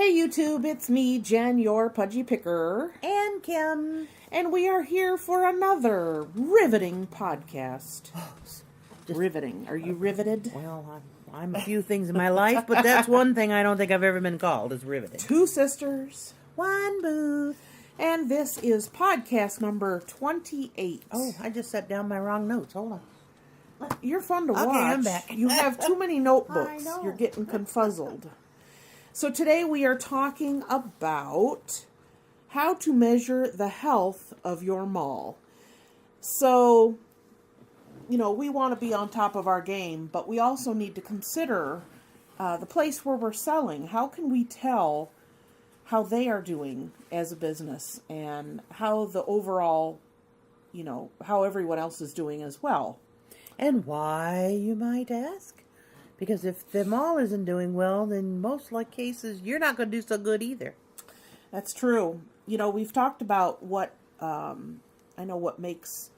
Hey YouTube, it's me, Jen, your Pudgy Picker. And Kim. And we are here for another riveting podcast. Riveting. Are you riveted? Well, I'm a few things in my life, but that's one thing I don't think I've ever been called is riveted. Two sisters. One booth. And this is podcast number 28. Oh, I just set down my wrong notes. Hold on. You're fun to watch. Okay, I'm back. You have too many notebooks. I know. You're getting confuzzled. So today we are talking about how to measure the health of your mall. So, we want to be on top of our game, but we also need to consider the place where we're selling. How can we tell how they are doing as a business and how the overall, how everyone else is doing as well? And why, you might ask? Because if the mall isn't doing well, then most cases, you're not going to do so good either. That's true. We've talked about what, what makes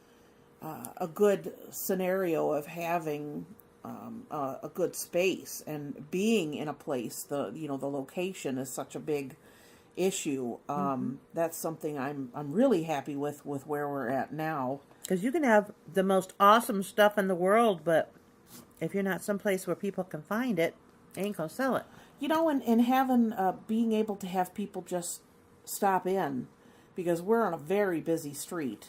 a good scenario of having a good space and being in a place. The location is such a big issue. That's something I'm really happy with where we're at now. Because you can have the most awesome stuff in the world, but if you're not someplace where people can find it, they ain't gonna sell it. And having, being able to have people just stop in, because we're on a very busy street,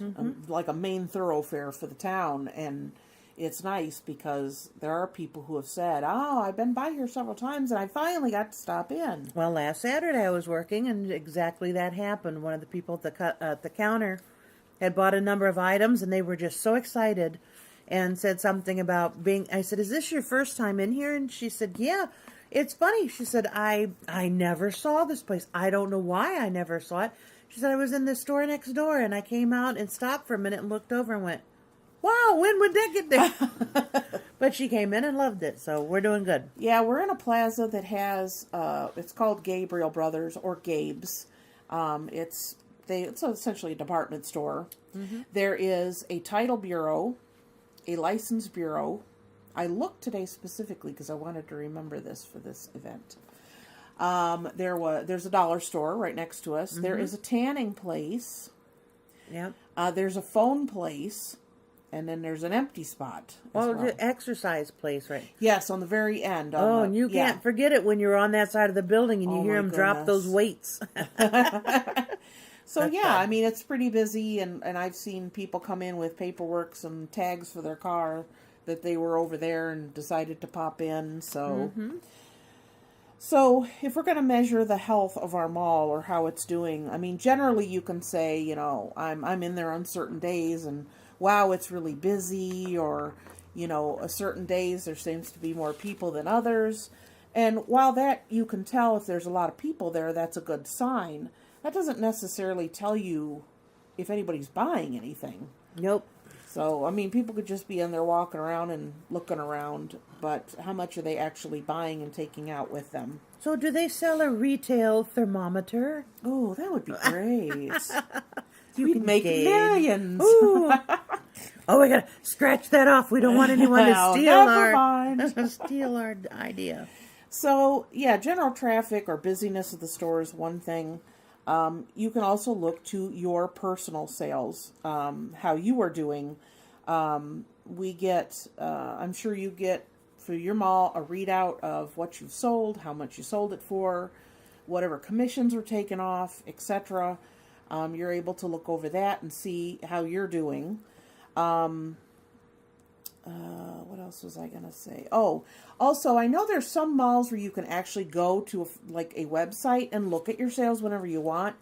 like a main thoroughfare for the town, and it's nice because there are people who have said, "Oh, I've been by here several times, and I finally got to stop in." Well, last Saturday I was working, and exactly that happened. One of the people at the counter had bought a number of items, and they were just so excited. And said something about I said, "Is this your first time in here?" And she said, "Yeah, it's funny." She said, I never saw this place. I don't know why I never saw it. She said, "I was in the store next door and I came out and stopped for a minute and looked over and went, wow, when would that get there?" But she came in and loved it. So we're doing good. Yeah, we're in a plaza that has, it's called Gabriel Brothers or Gabe's. It's essentially a department store. There is a title bureau, a license bureau. I looked today specifically because I wanted to remember this for this event. There's a dollar store right next to us. There is a tanning place. Yep. There's a phone place, and then there's an empty spot. The exercise place, right? Yes, on the very end. And you can't forget it when you're on that side of the building and you hear them drop those weights. So it's pretty busy, and I've seen people come in with paperwork, some tags for their car that they were over there and decided to pop in. So, so if we're going to measure the health of our mall or how it's doing, generally you can say, I'm in there on certain days, and wow, it's really busy, or certain days there seems to be more people than others. And while that you can tell if there's a lot of people there, that's a good sign. That doesn't necessarily tell you if anybody's buying anything. Nope. So, people could just be in there walking around and looking around, but how much are they actually buying and taking out with them? So do they sell a retail thermometer? Oh, that would be great. You We'd can make gauge. millions. Ooh. Oh, we gotta scratch that off. We don't want anyone to steal our idea. So, general traffic or busyness of the store is one thing. You can also look to your personal sales, how you are doing. We get, I'm sure you get for your mall a readout of what you've sold, how much you sold it for, whatever commissions were taken off, etc. You're able to look over that and see how you're doing. What else was I going to say? Oh, also, I know there's some malls where you can actually go to a website and look at your sales whenever you want.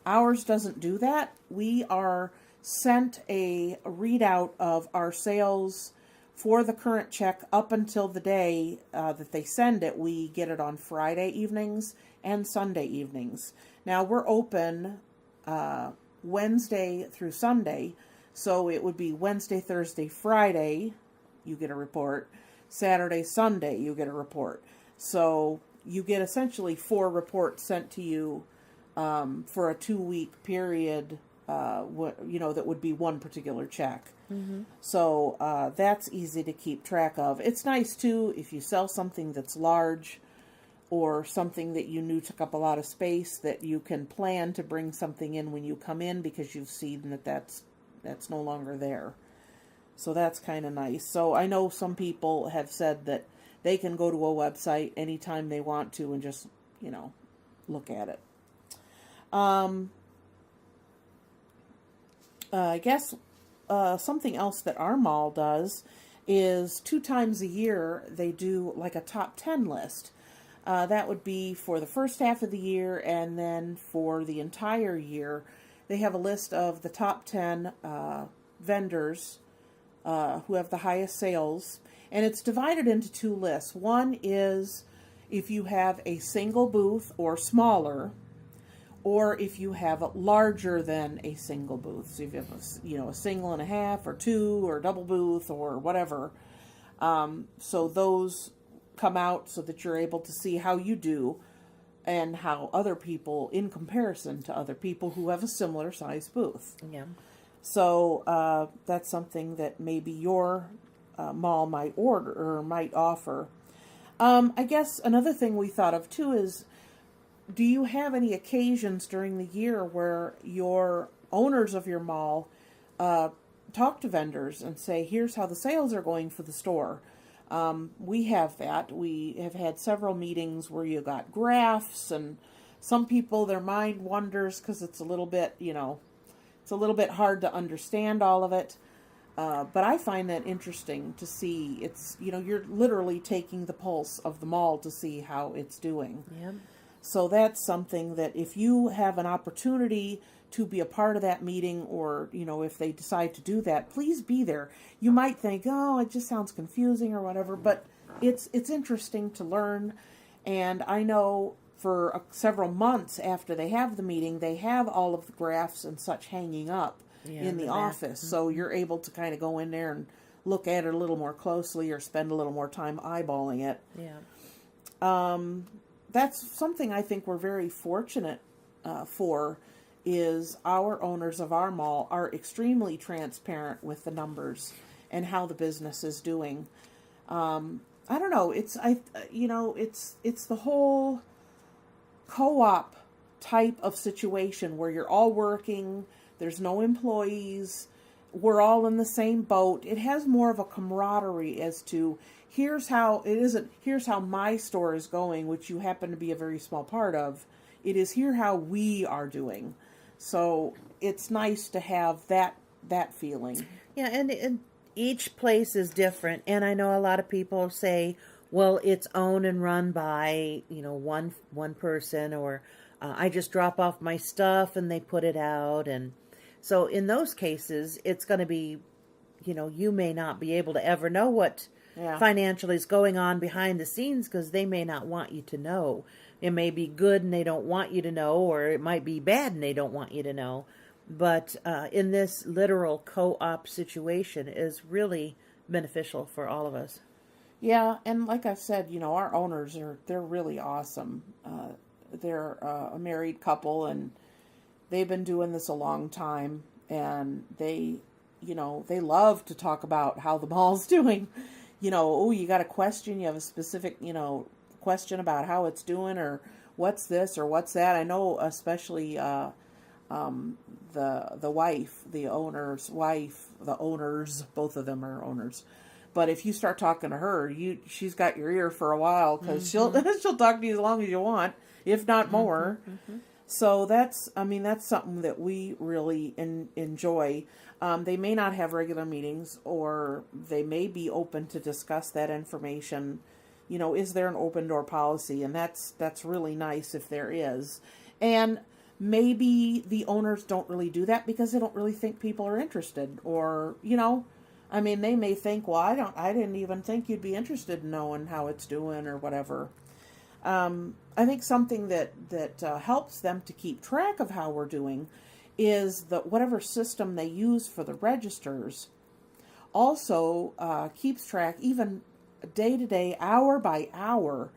Ours doesn't do that. We are sent a readout of our sales for the current check up until the day that they send it. We get it on Friday evenings and Sunday evenings. Now, we're open Wednesday through Sunday, so it would be Wednesday, Thursday, Friday, you get a report. Saturday, Sunday, you get a report. So you get essentially 4 reports sent to you for a 2-week period, that would be one particular check. So that's easy to keep track of. It's nice, too, if you sell something that's large, or something that you knew took up a lot of space, that you can plan to bring something in when you come in because you've seen that that's no longer there. So that's kind of nice. So I know some people have said that they can go to a website anytime they want to and just, look at it. I guess something else that our mall does is 2 times a year they do like a top 10 list. That would be for the first half of the year, and then for the entire year, they have a list of the top 10 vendors who have the highest sales, and it's divided into 2 lists. One is if you have a single booth or smaller, or if you have a larger than a single booth. So if you have a single and a half or 2 or double booth or whatever. So those come out so that you're able to see how you do and how other people, in comparison to other people who have a similar size booth. Yeah. So that's something that maybe your mall might order or might offer. I guess another thing we thought of too is, do you have any occasions during the year where your owners of your mall talk to vendors and say, here's how the sales are going for the store? We have that. We have had several meetings where you got graphs, and some people, their mind wanders because it's a little bit, it's a little bit hard to understand all of it. But I find that interesting to see. It's, you're literally taking the pulse of the mall to see how it's doing. Yeah. So that's something that if you have an opportunity to be a part of that meeting, or, if they decide to do that, please be there. You might think, oh, it just sounds confusing or whatever, but it's interesting to learn. And I know for several months after they have the meeting, they have all of the graphs and such hanging up in the office. Mm-hmm. So you're able to kind of go in there and look at it a little more closely or spend a little more time eyeballing it. Yeah. That's something I think we're very fortunate for, is our owners of our mall are extremely transparent with the numbers and how the business is doing. I don't know. It's the whole co-op type of situation where you're all working. There's no employees. We're all in the same boat. It has more of a camaraderie as to, here's how my store is going, which you happen to be a very small part of. It is here how we are doing. So it's nice to have that feeling. Yeah, and each place is different. And I know a lot of people say, well, it's owned and run by, one person, or I just drop off my stuff and they put it out. And so in those cases, it's going to be, you may not be able to ever know what financially is going on behind the scenes, because they may not want you to know. It may be good and they don't want you to know, or it might be bad and they don't want you to know. But in this literal co-op situation is really beneficial for all of us. Yeah, and like I've said, our owners they're really awesome. They're a married couple, and they've been doing this a long time, and they love to talk about how the mall's doing. You got a question, you have a specific, question about how it's doing, or what's this or what's that. I know especially the wife, the owner's wife, the owners, both of them are owners. But if you start talking to her, she's got your ear for a while, because she'll talk to you as long as you want, if not more. Mm-hmm. So that's something that we really enjoy. They may not have regular meetings, or they may be open to discuss that information. Is there an open door policy? And that's really nice if there is. And maybe the owners don't really do that because they don't really think people are interested, or, they may think, well, I didn't even think you'd be interested in knowing how it's doing or whatever. I think something that helps them to keep track of how we're doing is that whatever system they use for the registers also keeps track, even day to day, hour by hour,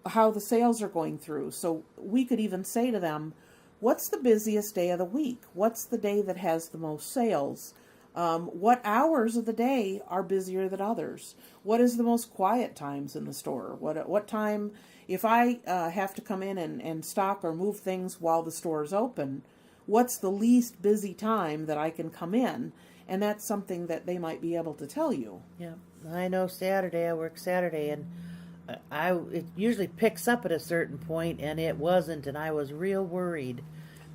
how the sales are going through. So we could even say to them, what's the busiest day of the week? What's the day that has the most sales? What hours of the day are busier than others? What is the most quiet times in the store? What time, if I have to come in and stock or move things while the store is open, what's the least busy time that I can come in? And that's something that they might be able to tell you. Yeah, I know Saturday, I work Saturday, and it usually picks up at a certain point, and it wasn't, and I was real worried.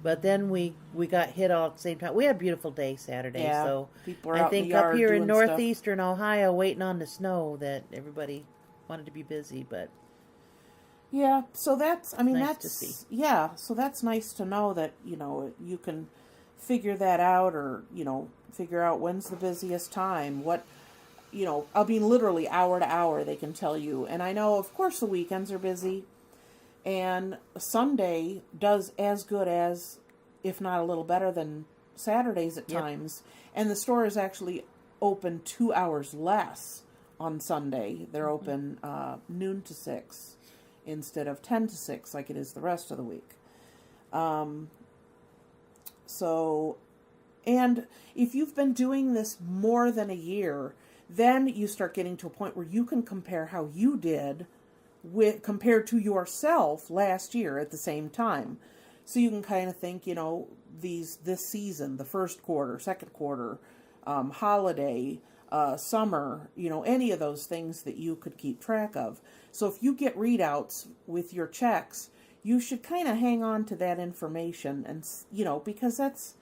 But then we got hit all at the same time. We had a beautiful day Saturday, Yeah, so people are I out in think the up yard here in doing stuff. northeastern Ohio, waiting on the snow, that everybody wanted to be busy. But Yeah, so that's, I mean, nice to that's, see. yeah, so that's nice to know that, you can figure that out, or, figure out when's the busiest time, I mean, literally hour to hour, they can tell you. And I know, of course, the weekends are busy, and Sunday does as good as, if not a little better than Saturdays at Yep. times. And the store is actually open 2 hours less on Sunday. They're open noon to 6 instead of 10 to 6 like it is the rest of the week. So, and if you've been doing this more than a year, then you start getting to a point where you can compare how you did compared to yourself last year at the same time. So you can kind of think, this season, the first quarter, second quarter, holiday, summer, any of those things that you could keep track of. So if you get readouts with your checks, you should kind of hang on to that information, and, because that's,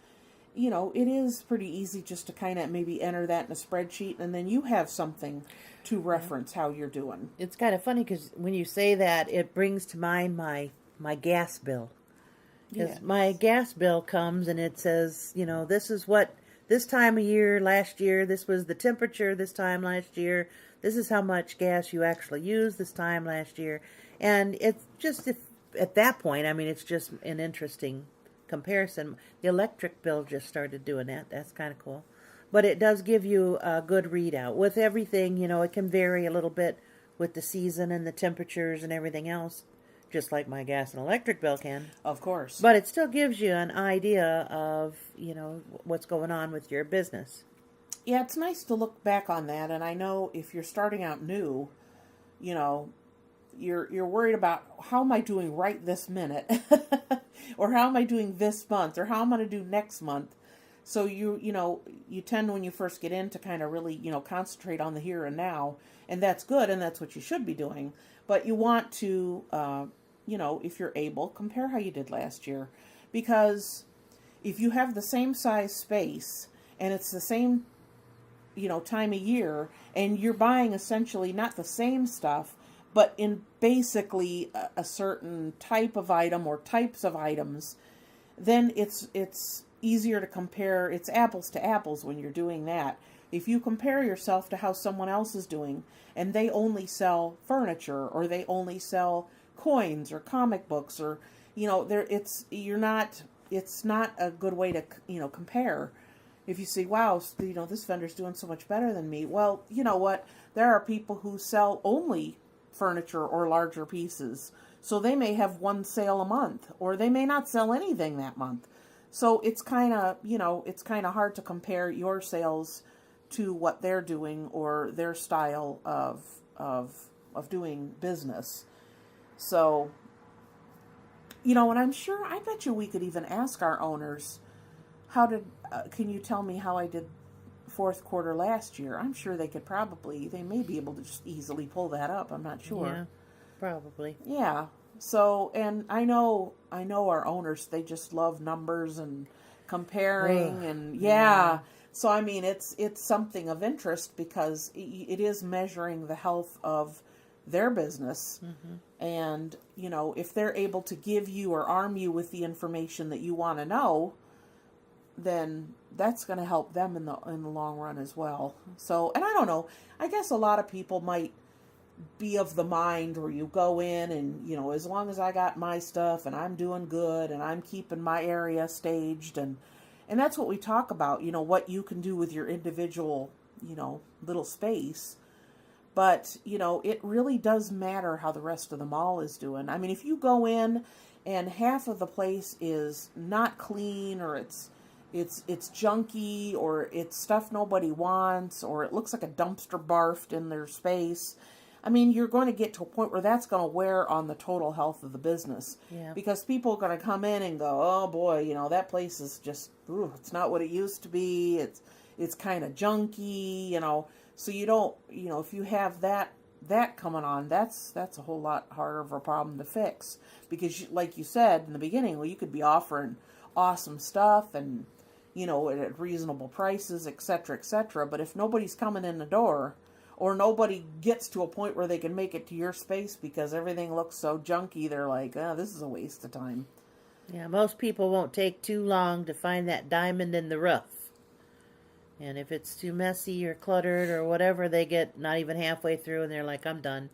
it is pretty easy just to kind of maybe enter that in a spreadsheet, and then you have something to reference how you're doing. It's kind of funny because when you say that, it brings to mind my gas bill. Because my gas bill comes and it says, this is what this time of year last year, this was the temperature this time last year, this is how much gas you actually used this time last year. And it's just, at that point, I mean, it's just an interesting comparison. The electric bill just started doing that. That's kind of cool. But it does give you a good readout. With everything, it can vary a little bit with the season and the temperatures and everything else, just like my gas and electric bill can. Of course. But it still gives you an idea of, what's going on with your business. Yeah, it's nice to look back on that. And I know if you're starting out new, you're worried about, how am I doing right this minute? Or how am I doing this month? Or how am I going to do next month? So you tend, when you first get in, to kind of really, concentrate on the here and now. And that's good, and that's what you should be doing. But you want to, if you're able, compare how you did last year. Because if you have the same size space, and it's the same, time of year, and you're buying essentially not the same stuff, but in basically a certain type of item or types of items, then it's easier to compare. It's apples to apples when you're doing that. If you compare yourself to how someone else is doing, and they only sell furniture, or they only sell coins or comic books, or it's not a good way to compare. If you see, wow, this vendor's doing so much better than me. Well, you know what? There are people who sell only furniture or larger pieces, so they may have one sale a month, or they may not sell anything that month. So it's kind of hard to compare your sales to what they're doing, or their style of doing business. So, and I bet you we could even ask our owners, can you tell me how I did fourth quarter last year? I'm sure they may be able to just easily pull that up. I'm not sure. Yeah, probably. Yeah. So, and I know our owners, they just love numbers and comparing, and yeah. So, I mean, it's something of interest, because it is measuring the health of their business. Mm-hmm. And, if they're able to give you or arm you with the information that you want to know, then that's going to help them in the long run as well. So, and I don't know, I guess a lot of people might be of the mind where you go in and, as long as I got my stuff and I'm doing good and I'm keeping my area staged, and that's what we talk about, what you can do with your individual, little space. But, it really does matter how the rest of the mall is doing. I mean, if you go in and half of the place is not clean, or it's it's junky, or it's stuff nobody wants, or it looks like a dumpster barfed in their space. I mean, you're going to get to a point where that's going to wear on the total health of the business. Yeah. Because people are going to come in and go, oh boy, that place is just, it's not what it used to be. It's kind of junky, So you don't, if you have that coming on, that's a whole lot harder of a problem to fix. Because like you said in the beginning, well, you could be offering awesome stuff and, at reasonable prices, et cetera, but if nobody's coming in the door, or nobody gets to a point where they can make it to your space because everything looks so junky, they're like, oh, this is a waste of time. Yeah, most people won't take too long to find that diamond in the rough. And if it's too messy or cluttered or whatever, they get not even halfway through and they're like, I'm done.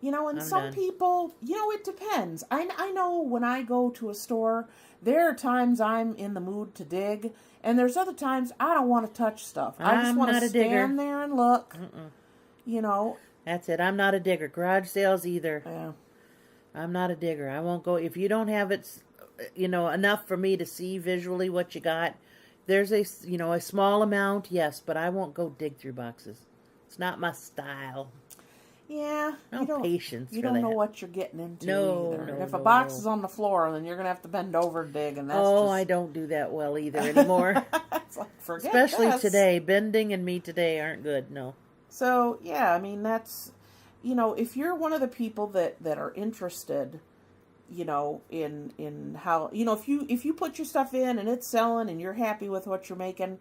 And some people, it depends. I know when I go to a store, there are times I'm in the mood to dig, and there's other times I don't want to touch stuff. I just want to stand there and look. That's it. I'm not a digger. Garage sales either. Yeah. I'm not a digger. I won't go. If you don't have it, enough for me to see visually what you got, there's a small amount, yes, but I won't go dig through boxes. It's not my style. Yeah. No patience You for don't that. know what you're getting into No, either. no, And if a no, box no. is on the floor, then you're going to have to bend over and dig, and that's I don't do that well either anymore. It's like, forget Especially this. today. Bending and me today aren't good, no. So, yeah, I mean, that's, if you're one of the people that are interested, in how, if you put your stuff in and it's selling and you're happy with what you're making,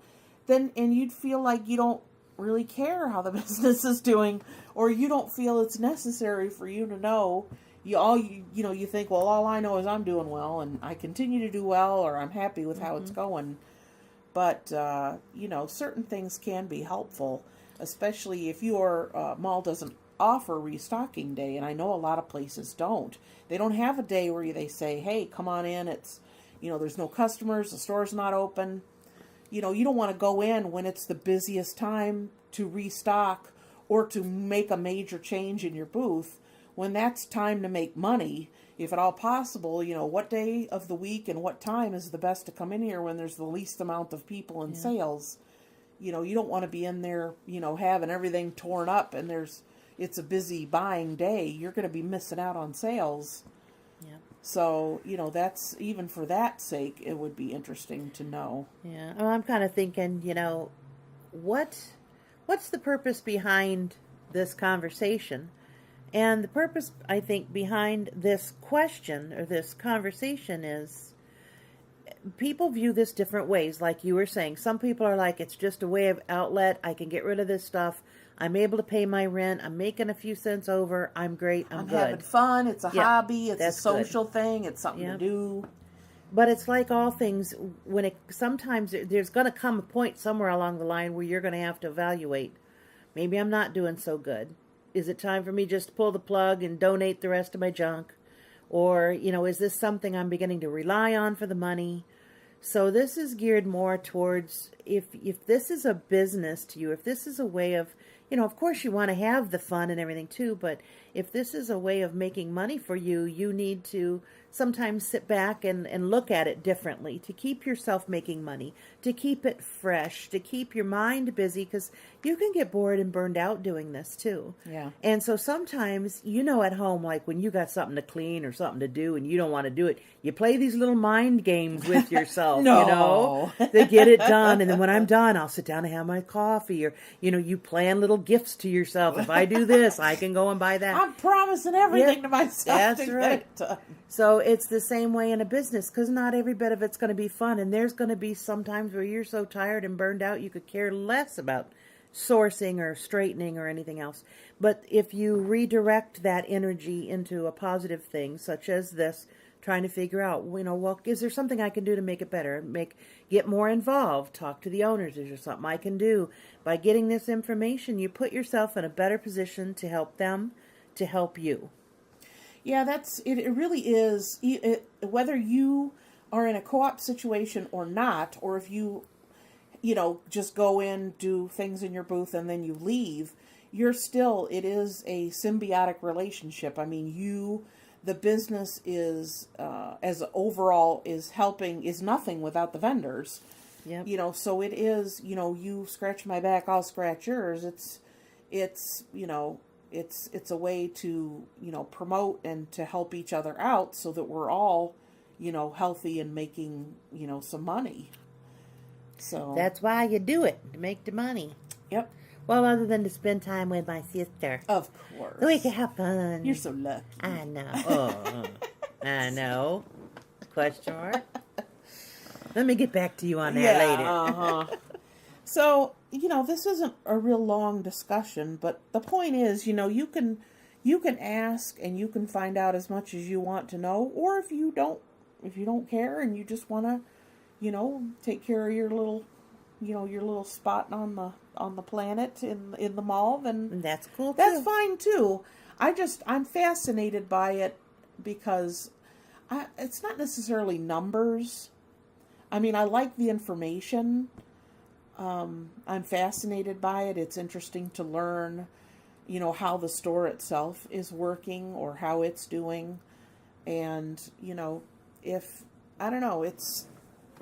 then, and you'd feel like you don't really care how the business is doing, or you don't feel it's necessary for you to know, you think, well, all I know is I'm doing well and I continue to do well, or I'm happy with how it's going. But, certain things can be helpful, especially if your mall doesn't offer restocking day. And I know a lot of places don't. They don't have a day where they say, hey, come on in. It's, there's no customers. The store's not open. You don't want to go in when it's the busiest time to restock or to make a major change in your booth, when that's time to make money. If at all possible, what day of the week and what time is the best to come in here when there's the least amount of people in sales. You don't want to be in there, having everything torn up and it's a busy buying day. You're going to be missing out on sales. Yeah. So, that's, even for that sake, it would be interesting to know. Yeah. Well, I'm kind of thinking, what's the purpose behind this conversation? And the purpose, I think, behind this question or this conversation is people view this different ways. Like you were saying, some people are like, it's just a way of outlet. I can get rid of this stuff. I'm able to pay my rent. I'm making a few cents over. I'm great. I'm good. Having fun. It's a hobby. It's a social good. thing. It's something to do. But it's like all things, sometimes there's going to come a point somewhere along the line where you're going to have to evaluate. Maybe I'm not doing so good. Is it time for me just to pull the plug and donate the rest of my junk? Or, is this something I'm beginning to rely on for the money? So this is geared more towards, if this is a business to you, if this is a way of, of course you want to have the fun and everything too, but if this is a way of making money for you, you need to sometimes sit back and look at it differently, to keep yourself making money, to keep it fresh, to keep your mind busy, because you can get bored and burned out doing this too. Yeah. And so sometimes, at home, like when you got something to clean or something to do and you don't want to do it, you play these little mind games with yourself, No. They get it done. And then when I'm done, I'll sit down and have my coffee, or, you plan little gifts to yourself. If I do this, I can go and buy that. I'm promising everything to myself. That's to right. Get it done. So it's the same way in a business, because not every bit of it's going to be fun. And there's going to be some times where you're so tired and burned out, you could care less about sourcing or straightening or anything else. But if you redirect that energy into a positive thing, such as this, trying to figure out, well, is there something I can do to make it better? Get more involved, talk to the owners. Is there something I can do? By getting this information, you put yourself in a better position to help them, to help you. Yeah, it really is. Whether you are in a co-op situation or not, or if you just go in, do things in your booth, and then you leave, it is a symbiotic relationship. I mean, the business is, as overall, is nothing without the vendors. Yep. You know, so it is, you know, you scratch my back, I'll scratch yours. It's, you know, it's a way to, you know, promote and to help each other out so that we're all, you know, healthy and making, you know, some money. So That's why you do it, to make the money. yep, Well, other than to spend time with my sister. of course. So we can have fun. You're so lucky. I know. Oh, I know. Question mark. Let me get back to you on that later. Uh-huh. So, you know, this isn't a real long discussion, but the point is, you know, you can ask and you can find out as much as you want to know, or if you don't care and you just want to, you know, take care of your little, you know, your little spot on the planet in the mall, then That's cool too. that's fine too. I'm fascinated by it because it's not necessarily numbers. I mean, I like the information. I'm fascinated by it. It's interesting to learn, you know, how the store itself is working or how it's doing. And, you know, I don't know, it's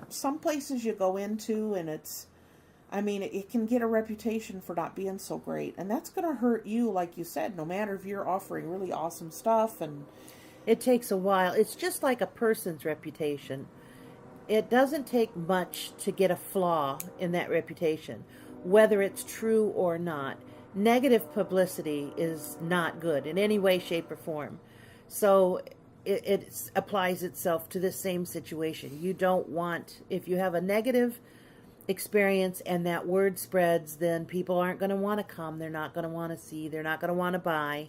some places you go into and it can get a reputation for not being so great. And that's going to hurt you, like you said, no matter if you're offering really awesome stuff. And It takes a while. It's just like a person's reputation. It doesn't take much to get a flaw in that reputation, whether it's true or not. Negative publicity is not good in any way, shape, or form. So it applies itself to the same situation. You don't want, if you have a negative experience and that word spreads, then people aren't going to want to come. They're not going to want to see. They're not going to want to buy.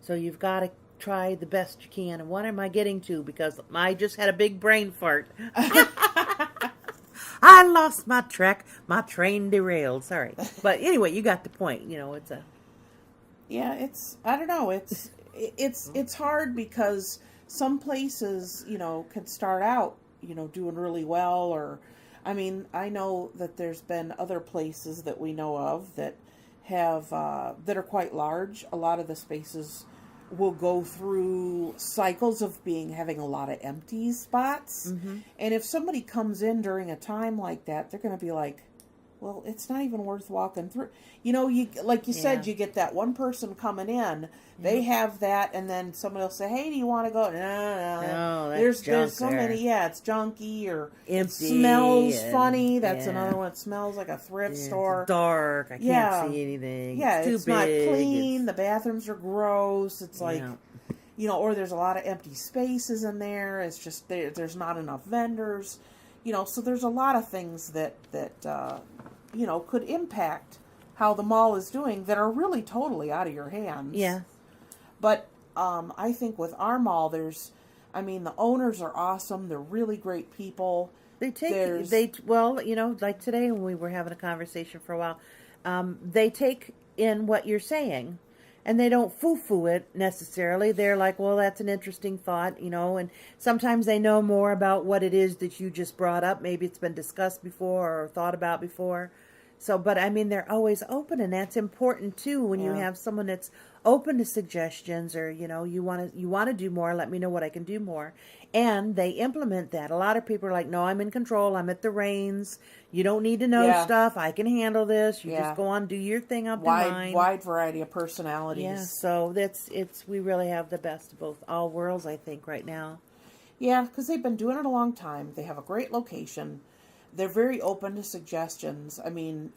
So you've got to try the best you can. And what am I getting to? Because I just had a big brain fart. I lost my track. My train derailed. Sorry. But anyway, you got the point. You know, yeah, I don't know, it's hard because some places, you know, can start out, you know, doing really well, or, I mean, I know that there's been other places that we know of that have, that are quite large. A lot of the spaces will go through cycles of having a lot of empty spots. Mm-hmm. And if somebody comes in during a time like that, they're going to be like, well, it's not even worth walking through. You know, like you said, you get that one person coming in, they have that, and then somebody will say, hey, do you want to go? No, that's there's so junk there. many, it's junky, or Empty, it smells and- funny. That's yeah. another one. It smells like a thrift it's store. dark. I can't see anything. Yeah, it's it's too not big. clean. The bathrooms are gross. It's like, Yeah. you know, or there's a lot of empty spaces in there. It's just there's not enough vendors. You know, so there's a lot of things that you know, could impact how the mall is doing that are really totally out of your hands. Yeah. But I think with our mall, the owners are awesome. They're really great people. Well, you know, like today when we were having a conversation for a while, they take in what you're saying, and they don't foo-foo it necessarily. They're like, well, that's an interesting thought, you know, and sometimes they know more about what it is that you just brought up. Maybe it's been discussed before or thought about before. So, but I mean, they're always open, and that's important too. When you have someone that's open to suggestions, or you know, you want to do more, let me know what I can do more, and they implement that. A lot of people are like, no, I'm in control. I'm at the reins. You don't need to know stuff. I can handle this. You just go on, do your thing. I'll do mine. Wide variety of personalities. Yeah, so we really have the best of both all worlds, I think, right now. Yeah, because they've been doing it a long time. They have a great location. They're very open to suggestions. I mean,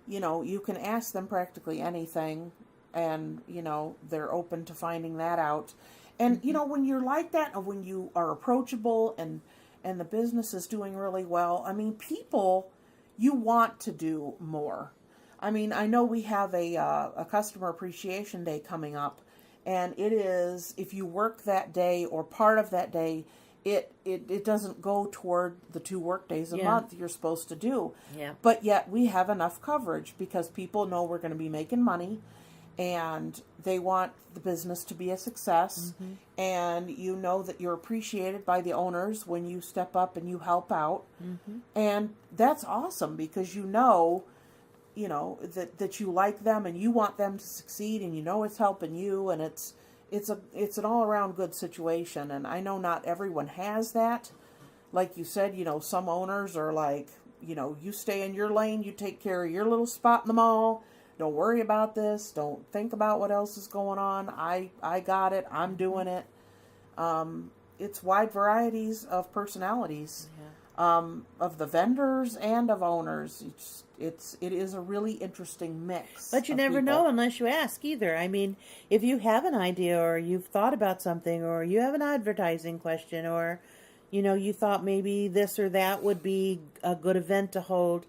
you know, you can ask them practically anything, and, you know, they're open to finding that out. And, you know, when you're like that, and when you are approachable and the business is doing really well, I mean, people, you want to do more. I mean, I know we have a Customer Appreciation Day coming up, and it is, if you work that day or part of that day, it doesn't go toward the 2 work days a month you're supposed to do. Yeah. But yet we have enough coverage because people know we're going to be making money, and they want the business to be a success. Mm-hmm. And you know that you're appreciated by the owners when you step up and you help out. Mm-hmm. And that's awesome because you know that you like them and you want them to succeed, and you know it's helping you, and it's an all-around good situation. And I know not everyone has that. Like you said, you know, some owners are like, you stay in your lane, you take care of your little spot in the mall. Don't worry about this. Don't think about what else is going on. I got it. I'm doing it. It's wide varieties of personalities, of the vendors and of owners. It is a really interesting mix. But you never know unless you ask either. I mean, if you have an idea or you've thought about something or you have an advertising question or, you thought maybe this or that would be a good event to hold,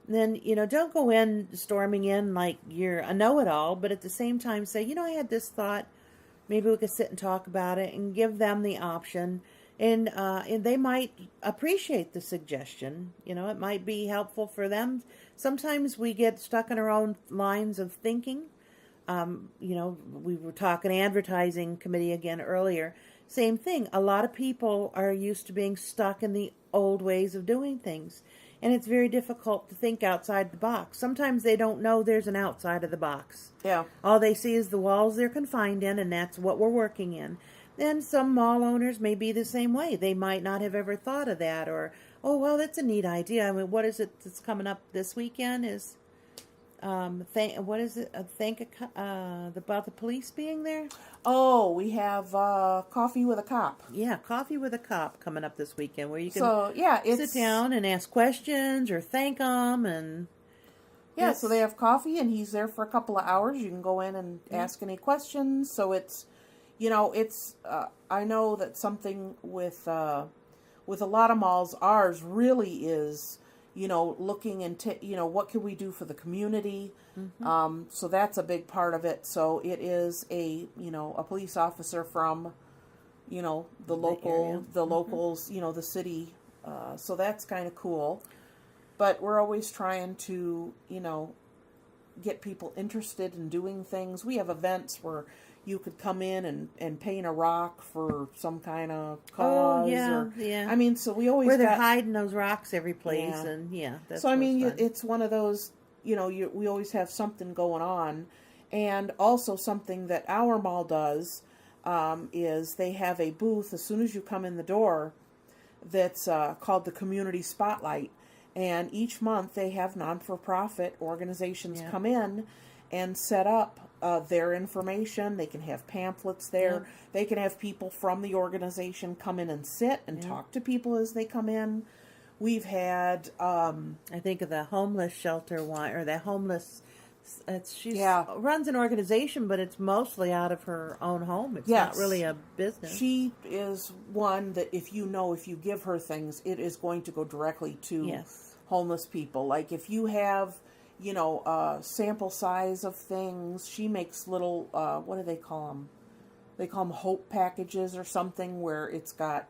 then, don't go in storming in like you're a know-it-all, but at the same time say, I had this thought, maybe we could sit and talk about it and give them the option. And they might appreciate the suggestion. It might be helpful for them. Sometimes we get stuck in our own lines of thinking. We were talking advertising committee again earlier. Same thing. A lot of people are used to being stuck in the old ways of doing things. And it's very difficult to think outside the box. Sometimes they don't know there's an outside of the box. Yeah. All they see is the walls they're confined in, and that's what we're working in. And some mall owners may be the same way. They might not have ever thought of that, or, oh, well, that's a neat idea. I mean, what is it that's coming up this weekend? Is what is it? About the police being there? Oh, we have Coffee with a Cop. Yeah, Coffee with a Cop coming up this weekend, where you can sit down and ask questions or thank them, and so they have coffee, and he's there for a couple of hours. You can go in and ask any questions. So it's, I know that something with a lot of malls, ours really is, looking into, what can we do for the community? Mm-hmm. So that's a big part of it. So it is a police officer from, the locals, the city. So that's kind of cool. But we're always trying to, get people interested in doing things. We have events where you could come in and paint a rock for some kind of cause. Oh, yeah. I mean, so we always where they're hiding those rocks every place, and that's so. I mean, fun. It's one of those. We always have something going on, and also something that our mall does is they have a booth as soon as you come in the door that's called the Community Spotlight, and each month they have non-for-profit organizations come in and set up their information. They can have pamphlets there. Yeah. They can have people from the organization come in and sit and talk to people as they come in. We've had I think of the homeless shelter one, or the homeless. She runs an organization, but it's mostly out of her own home. It's not really a business. She is one that if you give her things, it is going to go directly to homeless people. Like if you have sample size of things. She makes little, what do they call them? They call them hope packages or something, where it's got,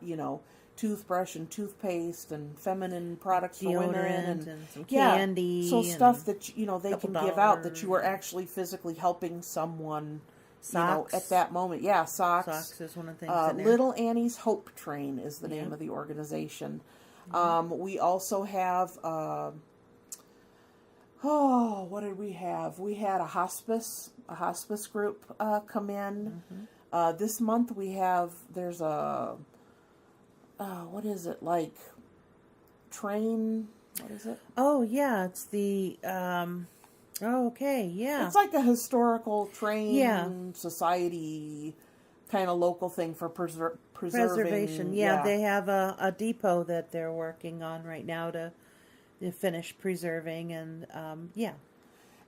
toothbrush and toothpaste and feminine products for women and some candy. So stuff that, they can give out that you are actually physically helping someone, socks. At that moment. Yeah, socks. Socks is one of the things in there. Little Annie's Hope Train is the name of the organization. Mm-hmm. We also have... what did we have? We had a hospice group come in. Mm-hmm. This month there's a, what is it, like, train, what is it? Oh, yeah, it's the, It's like a historical train society kind of local thing for preservation. Yeah, they have a depot that they're working on right now to finish preserving, and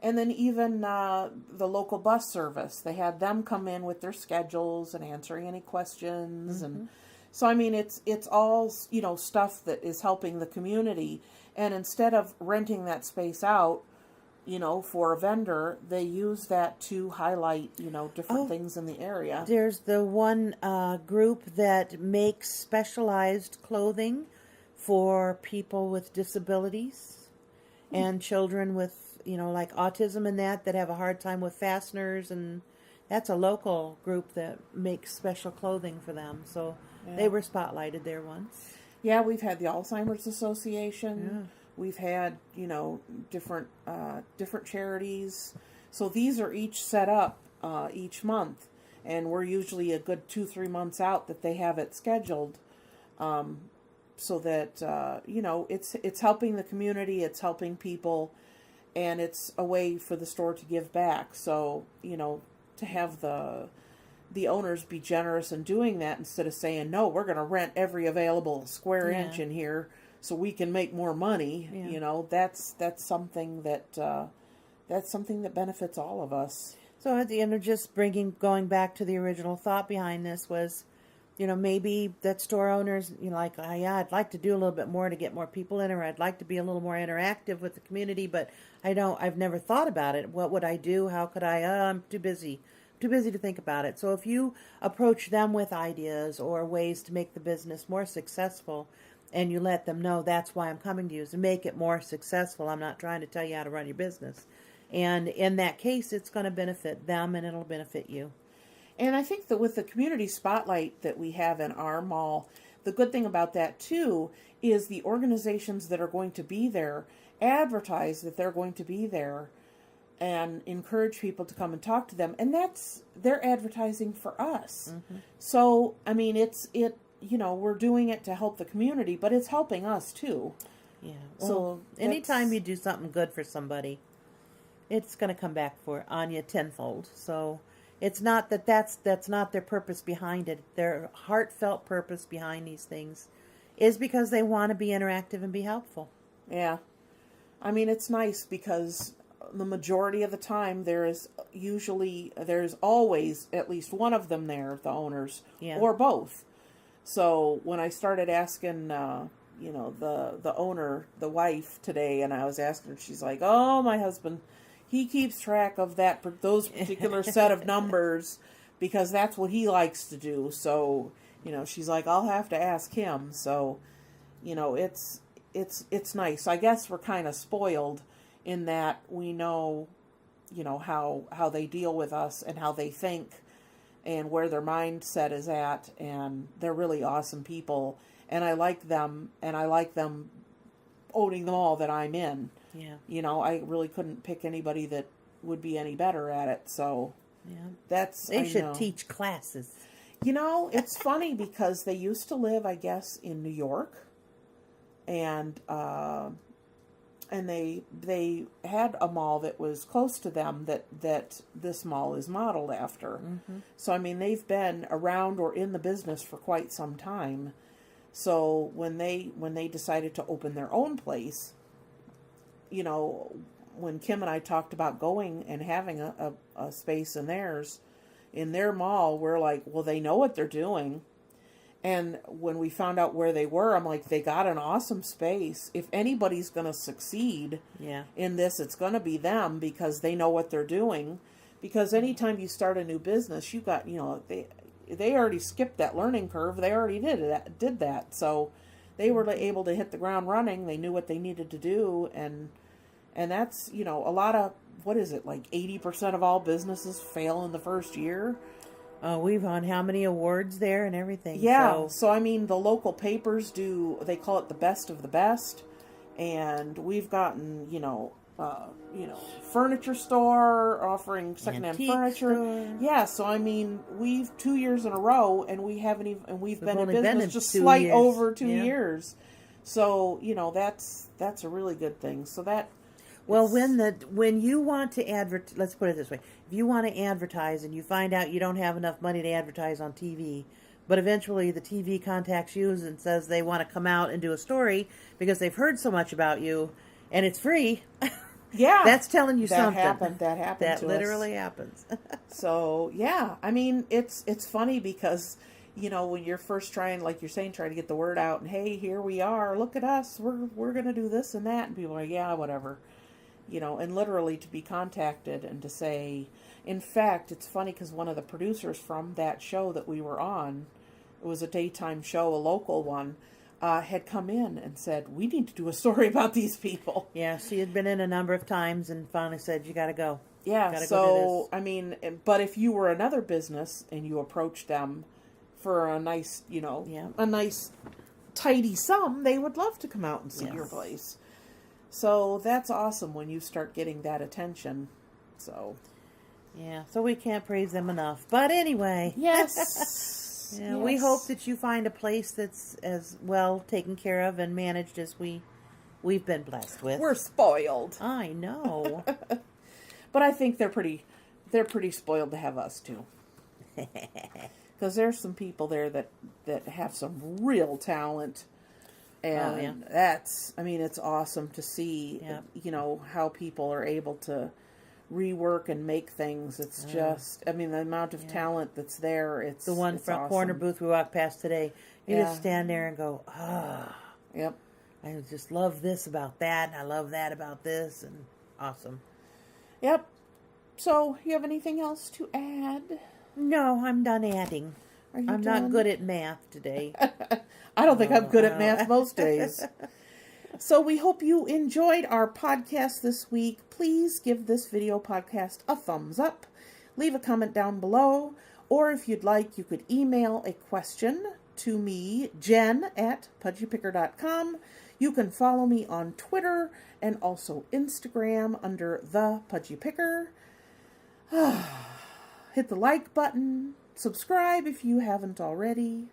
and then even the local bus service, they had them come in with their schedules and answering any questions. And so I mean it's all stuff that is helping the community, and instead of renting that space out for a vendor, they use that to highlight different things in the area. There's the one group that makes specialized clothing for people with disabilities and children with, like autism and that have a hard time with fasteners, and that's a local group that makes special clothing for them. So they were spotlighted there once. Yeah, we've had the Alzheimer's Association. Yeah. We've had, different charities. So these are each set up each month, and we're usually a good 2-3 months out that they have it scheduled. so that it's helping the community, it's helping people, and it's a way for the store to give back. So to have the owners be generous in doing that instead of saying, no, we're going to rent every available square inch in here so we can make more money. That's something that benefits all of us. So at the end of just going back to the original thought behind this was, maybe that store owners, like, I'd like to do a little bit more to get more people in, or I'd like to be a little more interactive with the community, but I've never thought about it. What would I do? How could I? I'm too busy to think about it. So if you approach them with ideas or ways to make the business more successful, and you let them know that's why I'm coming to you, is to make it more successful. I'm not trying to tell you how to run your business. And in that case, it's going to benefit them and it'll benefit you. And I think that with the community spotlight that we have in our mall, the good thing about that too is the organizations that are going to be there advertise that they're going to be there and encourage people to come and talk to them. And they're advertising for us. Mm-hmm. So, I mean, we're doing it to help the community, but it's helping us too. Yeah. So anytime you do something good for somebody, it's going to come back on you tenfold. So it's not that's not their purpose behind it. Their heartfelt purpose behind these things is because they want to be interactive and be helpful. Yeah. I mean, it's nice because the majority of the time there's always at least one of them there, the owners, or both. So when I started asking, the owner, the wife today, and I was asking her, she's like, oh, my husband, he keeps track of those particular set of numbers because that's what he likes to do. So, she's like, I'll have to ask him. So, it's nice. I guess we're kind of spoiled in that we know, how they deal with us and how they think and where their mindset is at. And they're really awesome people. And I like them, owning them all that I'm in. Yeah. I really couldn't pick anybody that would be any better at it. So they should teach classes. It's funny because they used to live, I guess, in New York, and they had a mall that was close to them that this mall is modeled after. Mm-hmm. So I mean, they've been around or in the business for quite some time. So when they decided to open their own place, when Kim and I talked about going and having a space in their mall, we're like, well, they know what they're doing. And when we found out where they were, I'm like, they got an awesome space. If anybody's going to succeed in this, it's going to be them because they know what they're doing. Because anytime you start a new business, you got, they already skipped that learning curve. They already did that. So they were able to hit the ground running. They knew what they needed to do. And that's, a lot of, what is it, like 80% of all businesses fail in the first year. We've won how many awards there and everything. Yeah. So, I mean, the local papers they call it the best of the best. And we've gotten, furniture store offering secondhand furniture. Store. Yeah. So, I mean, we've 2 years in a row and we've been in business just slight over 2 years. So, that's a really good thing. So well, when you want to let's put it this way. If you want to advertise and you find out you don't have enough money to advertise on TV, but eventually the TV contacts you and says they want to come out and do a story because they've heard so much about you and it's free. Yeah. That's telling you something. That happened That to literally us. happens. So, yeah. I mean, it's funny because, when you're first trying, like you're saying, trying to get the word out and, hey, here we are, look at us, we're going to do this and that. And people are like, yeah, whatever. And literally to be contacted and to say, in fact, it's funny because one of the producers from that show that we were on, it was a daytime show, a local one, had come in and said, we need to do a story about these people. Yeah, she had been in a number of times and finally said, you got to go. Yeah, so, I mean, but if you were another business and you approached them for a nice, a nice tidy sum, they would love to come out and see your place. So that's awesome when you start getting that attention. So, yeah, so we can't praise them enough. But anyway. Yes. Yes. Yeah, we hope that you find a place that's as well taken care of and managed as we've been blessed with. We're spoiled. I know. But I think they're pretty spoiled to have us too. Because there's some people there that have some real talent. And it's awesome to see, how people are able to rework and make things. It's just, the amount of talent that's there. It's the one front corner booth we walked past today. You just stand there and go, Yep. I just love this about that, and I love that about this, and awesome. Yep. So, you have anything else to add? No, I'm done adding. I'm done? not good at math today. I don't think I'm good at math most days. So we hope you enjoyed our podcast this week. Please give this video podcast a thumbs up. Leave a comment down below. Or if you'd like, you could email a question to me, jen@pudgypicker.com. You can follow me on Twitter and also Instagram under The Pudgy Picker. Hit the like button. Subscribe if you haven't already.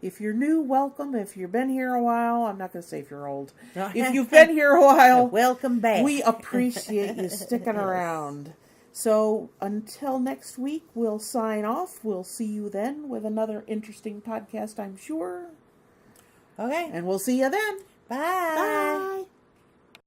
If you're new, welcome. If you've been here a while, I'm not going to say if you're old. If you've been here a while, welcome back. We appreciate you sticking around. So until next week, we'll sign off. We'll see you then with another interesting podcast, I'm sure. Okay. And we'll see you then. Bye. Bye.